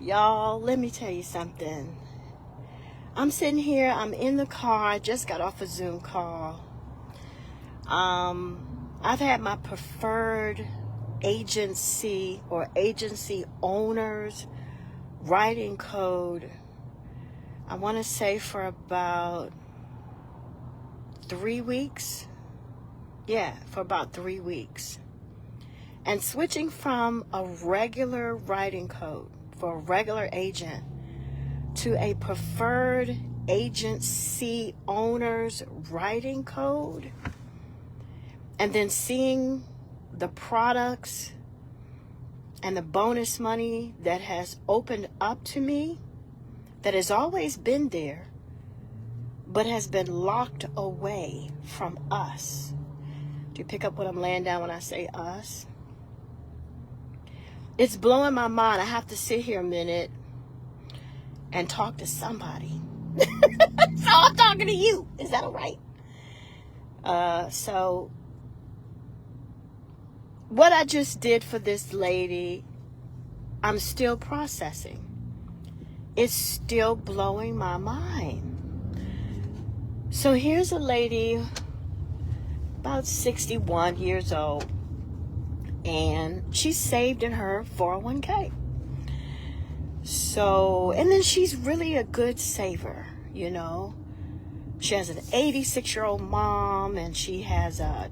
Y'all, let me tell you something. I'm sitting here, I'm in the car, I just got off a Zoom call. I've had my preferred agency or agency owners writing code, I want to say for about 3 weeks. Yeah, for about 3 weeks. And switching from a regular writing code for a regular agent to a preferred agency owner's writing code, and then seeing the products and the bonus money that has opened up to me, that has always been there, but has been locked away from us. Do you pick up what I'm laying down when I say us? It's blowing my mind. I have to sit here a minute and talk to somebody. So I'm talking to you. Is that all right? So what I just did for this lady, I'm still processing. It's still blowing my mind. So here's a lady about 61 years old, and she's saved in her 401k. So, and then she's really a good saver, you know. She has an 86-year-old mom, and she has a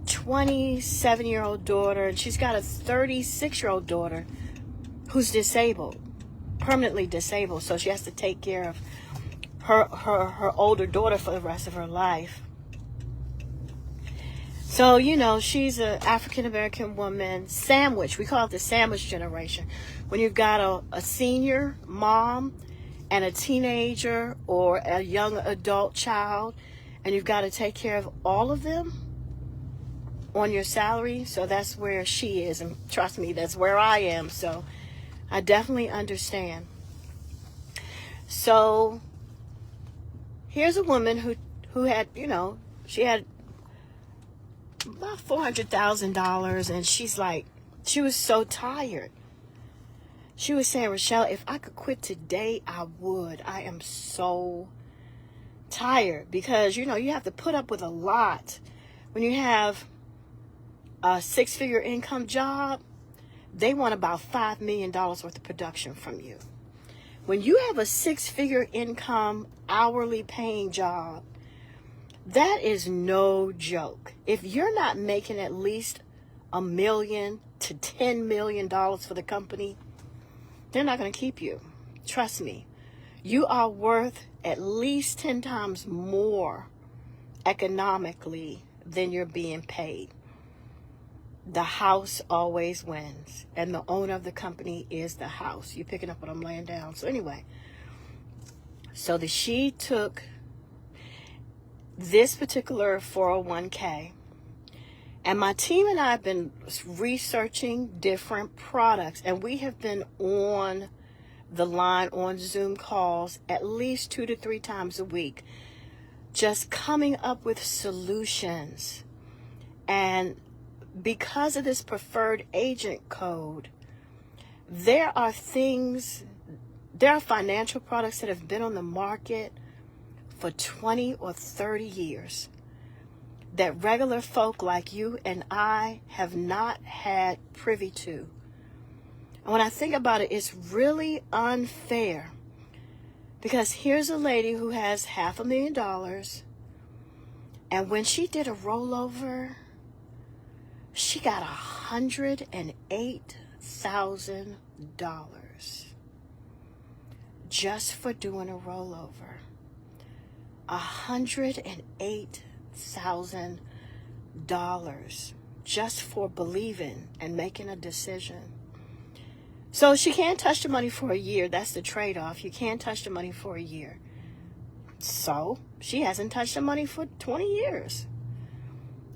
27-year-old daughter, and she's got a 36-year-old daughter who's disabled, permanently disabled. So she has to take care of her older daughter for the rest of her life. So, you know, she's an African-American woman, sandwich. We call it the sandwich generation. When you've got a senior mom and a teenager or a young adult child, and you've got to take care of all of them on your salary. So that's where she is. And trust me, that's where I am. So I definitely understand. So here's a woman who had, you know, she had about $400,000, and she's like, she was so tired. She was saying, Richelle, if I could quit today, I would. I am so tired because, you know, you have to put up with a lot. When you have a 6-figure income job, they want about $5 million worth of production from you. When you have a 6-figure income, hourly paying job, that is no joke. If you're not making at least $1 million to $10 million for the company, they're not going to keep you. Trust me. You are worth at least 10 times more economically than you're being paid. The house always wins, and the owner of the company is the house. You picking up what I'm laying down? So anyway, so she took this particular 401k, and my team and I have been researching different products, and we have been on the line on Zoom calls at least 2 to 3 times a week, just coming up with solutions. And because of this preferred agent code, there are financial products that have been on the market for 20 or 30 years that regular folk like you and I have not had privy to. And when I think about it, it's really unfair, because here's a lady who has $500,000, and when she did a rollover, she got $108,000 just for doing a rollover. $108,000 just for believing and making a decision. So she can't touch the money for a year. That's the trade-off. You can't touch the money for a year. So she hasn't touched the money for 20 years.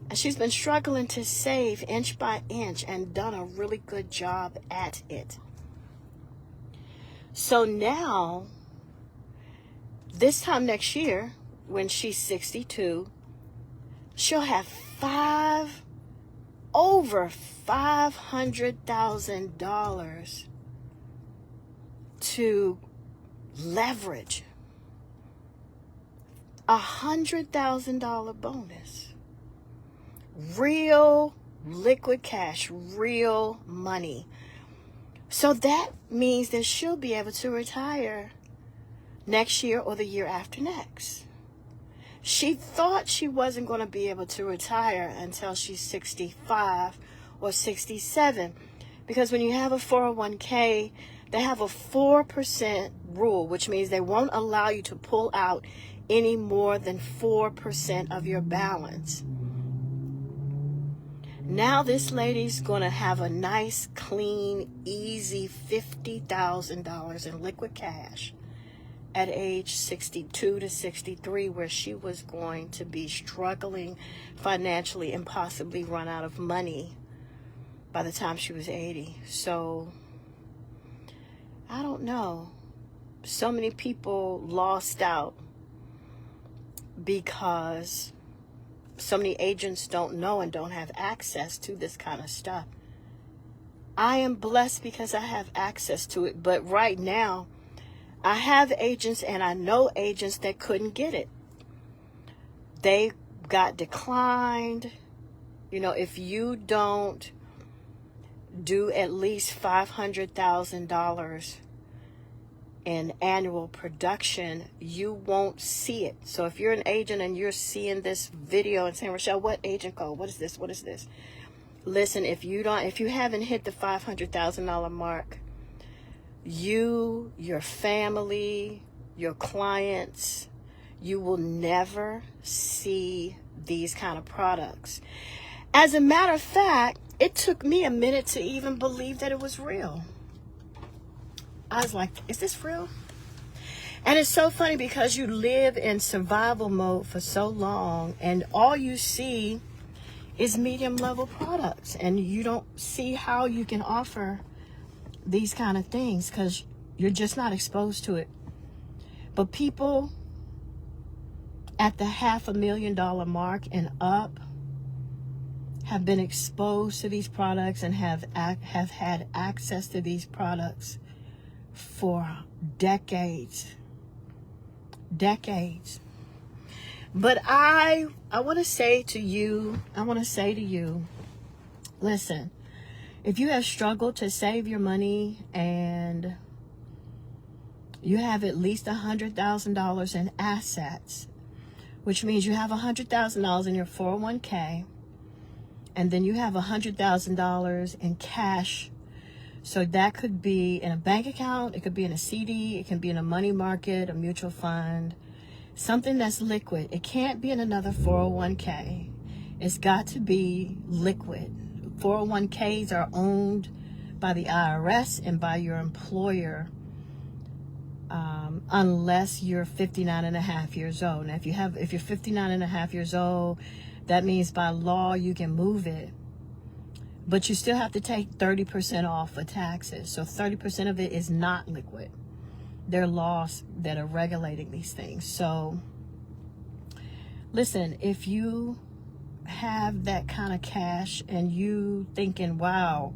And she's been struggling to save inch by inch and done a really good job at it. So now, this time next year, when she's 62, she'll have over $500,000 to leverage $100,000 bonus. Real liquid cash, real money. So that means that she'll be able to retire next year or the year after next. She thought she wasn't going to be able to retire until she's 65 or 67. Because when you have a 401k, they have a 4% rule, which means they won't allow you to pull out any more than 4% of your balance. Now this lady's going to have a nice, clean, easy $50,000 in liquid cash at age 62 to 63, where she was going to be struggling financially and possibly run out of money by the time she was 80. So, I don't know. So many people lost out because so many agents don't know and don't have access to this kind of stuff. I am blessed because I have access to it, but right now, I have agents and I know agents that couldn't get it. They got declined. You know, if you don't do at least $500,000 in annual production, you won't see it. So if you're an agent and you're seeing this video and saying, Richelle, what agent code? What is this? What is this? Listen, if you haven't hit the $500,000 mark, you, your family, your clients, you will never see these kind of products. As a matter of fact, it took me a minute to even believe that it was real. I was like, is this real? And it's so funny because you live in survival mode for so long and all you see is medium level products, and you don't see how you can offer these kind of things because you're just not exposed to it. But people at the $500,000 mark and up have been exposed to these products and have had access to these products for decades. But I want to say to you, listen, if you have struggled to save your money and you have at least $100,000 in assets, which means you have $100,000 in your 401k, and then you have $100,000 in cash. So that could be in a bank account, it could be in a CD, it can be in a money market, a mutual fund, something that's liquid. It can't be in another 401k. It's got to be liquid. 401ks are owned by the IRS and by your employer, unless you're 59 and a half years old. Now, if you're 59 and a half years old, that means by law you can move it, but you still have to take 30% off for taxes. So 30% of it is not liquid. There are laws that are regulating these things. So listen, if you have that kind of cash and you thinking, wow,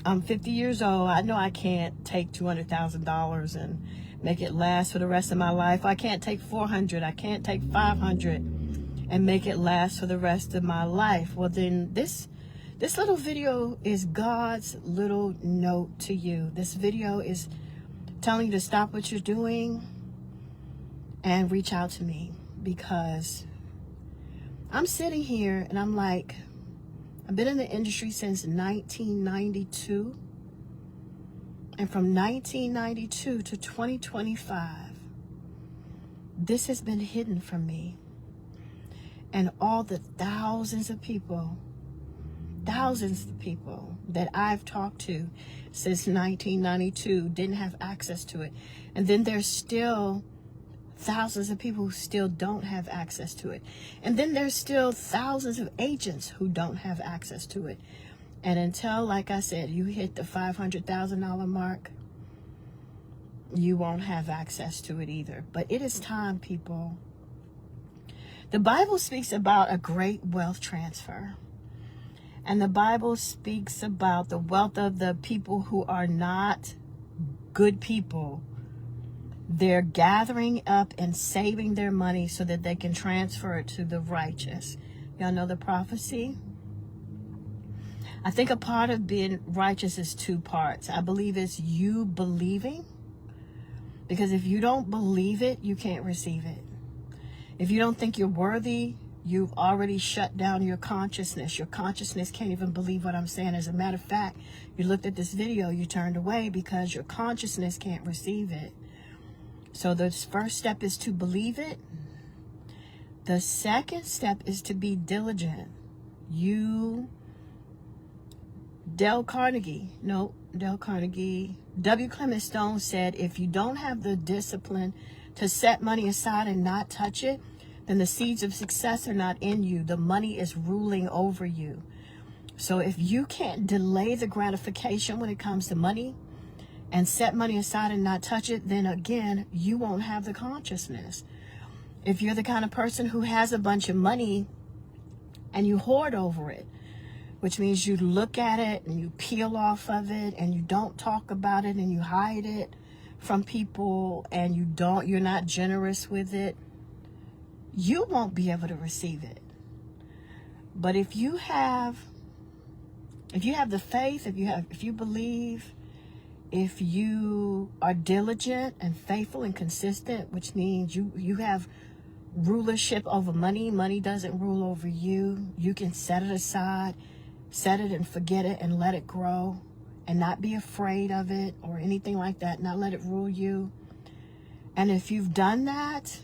I'm 50 years old, I know I can't take $200,000 and make it last for the rest of my life. I can't take 400, I can't take 500 and make it last for the rest of my life. Well, then this little video is God's little note to you. This video is telling you to stop what you're doing and reach out to me, because I'm sitting here and I'm like, I've been in the industry since 1992. And from 1992 to 2025, this has been hidden from me. And all the thousands of people that I've talked to since 1992 didn't have access to it. And then there's still thousands of people who still don't have access to it. And then there's still thousands of agents who don't have access to it. And until, like I said, you hit the $500,000 mark, you won't have access to it either. But it is time, people. The Bible speaks about a great wealth transfer. And the Bible speaks about the wealth of the people who are not good people. They're gathering up and saving their money so that they can transfer it to the righteous. Y'all know the prophecy? I think a part of being righteous is two parts. I believe it's you believing, because if you don't believe it, you can't receive it. If you don't think you're worthy, you've already shut down your consciousness. Your consciousness can't even believe what I'm saying. As a matter of fact, you looked at this video, you turned away because your consciousness can't receive it. So the first step is to believe it. The second step is to be diligent. W. Clement Stone said, if you don't have the discipline to set money aside and not touch it, then the seeds of success are not in you. The money is ruling over you. So if you can't delay the gratification when it comes to money and set money aside and not touch it, then again, you won't have the consciousness. If you're the kind of person who has a bunch of money and you hoard over it, which means you look at it and you peel off of it and you don't talk about it and you hide it from people and you're not generous with it, you won't be able to receive it. But if you have the faith, if you believe, if you are diligent and faithful and consistent, which means you have rulership over money. Money doesn't rule over you. You can set it aside, set it and forget it and let it grow and not be afraid of it or anything like that. Not let it rule you. And if you've done that,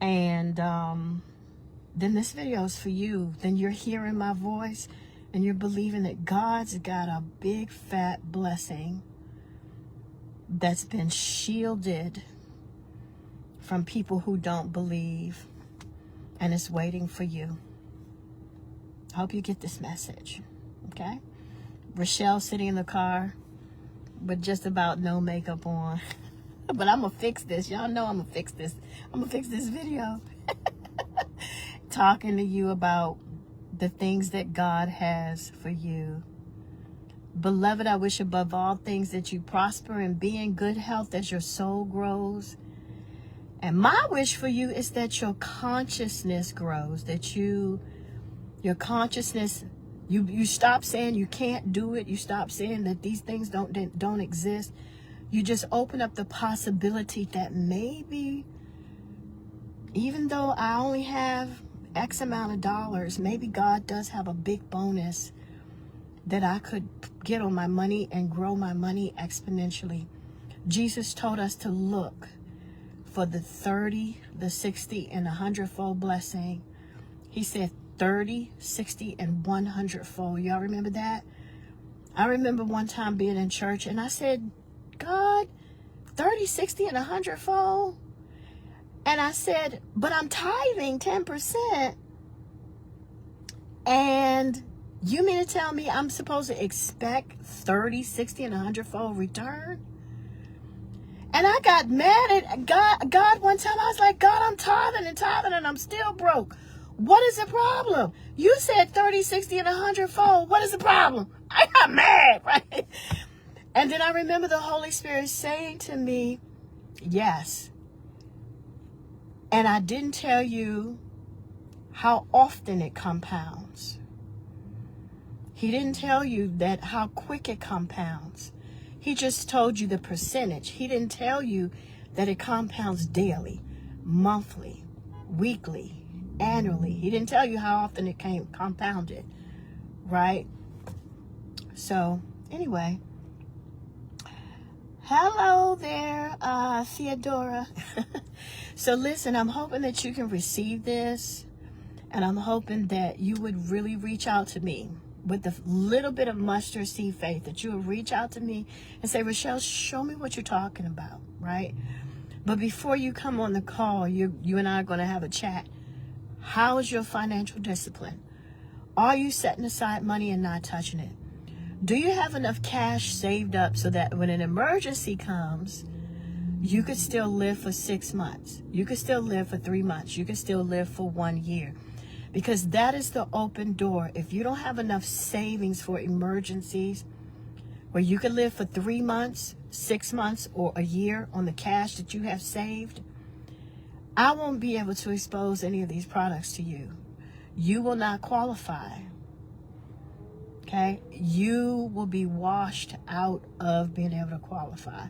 and then this video is for you. Then you're hearing my voice and you're believing that God's got a big fat blessing that's been shielded from people who don't believe, and it's waiting for you. I hope you get this message, okay? Richelle sitting in the car with just about no makeup on. But I'm going to fix this. Y'all know I'm going to fix this. I'm going to fix this video. Talking to you about the things that God has for you. Beloved, I wish above all things that you prosper and be in good health as your soul grows. And my wish for you is that your consciousness grows, that your consciousness, you stop saying you can't do it. You stop saying that these things don't exist. You just open up the possibility that maybe, even though I only have X amount of dollars, maybe God does have a big bonus that I could get on my money and grow my money exponentially. Jesus told us to look for the 30, the 60, and 100-fold blessing. He said 30, 60, and 100-fold. Y'all remember that? I remember one time being in church and I said, God, 30, 60, and 100-fold? And I said, but I'm tithing 10%. And you mean to tell me I'm supposed to expect 30, 60, and 100-fold return? And I got mad at God one time. I was like, God, I'm tithing and I'm still broke. What is the problem? You said 30, 60, and 100-fold. What is the problem? I got mad, right? And then I remember the Holy Spirit saying to me, yes. And I didn't tell you how often it compounds. He didn't tell you that how quick it compounds. He just told you the percentage. He didn't tell you that it compounds daily, monthly, weekly, annually. He didn't tell you how often it compounded, right? So, anyway. Hello there, Theodora. So listen, I'm hoping that you can receive this, and I'm hoping that you would really reach out to me with a little bit of mustard seed faith, that you would reach out to me and say, Richelle, show me what you're talking about, right? But before you come on the call, you and I are going to have a chat. How is your financial discipline? Are you setting aside money and not touching it? Do you have enough cash saved up so that when an emergency comes, you could still live for 6 months? You could still live for 3 months. You could still live for 1 year. Because that is the open door. If you don't have enough savings for emergencies, where you can live for 3 months, 6 months, or a year on the cash that you have saved, I won't be able to expose any of these products to you. You will not qualify. Okay? You will be washed out of being able to qualify.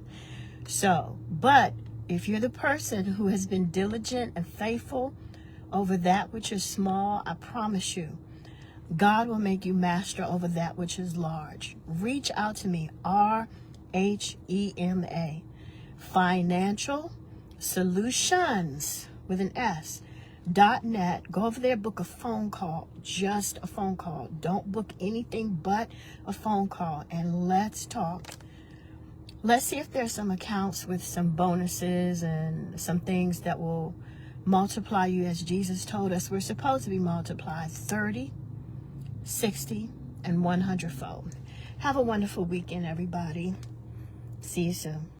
So, but if you're the person who has been diligent and faithful over that which is small, I promise you, God will make you master over that which is large. Reach out to me, RHEMA, Financial Solutions with an S, .net. Go over there, book a phone call, just a phone call. Don't book anything but a phone call, and let's talk. Let's see if there's some accounts with some bonuses and some things that will multiply you as Jesus told us we're supposed to be multiplied 30, 60, and 100-fold. Have a wonderful weekend, everybody. See you soon.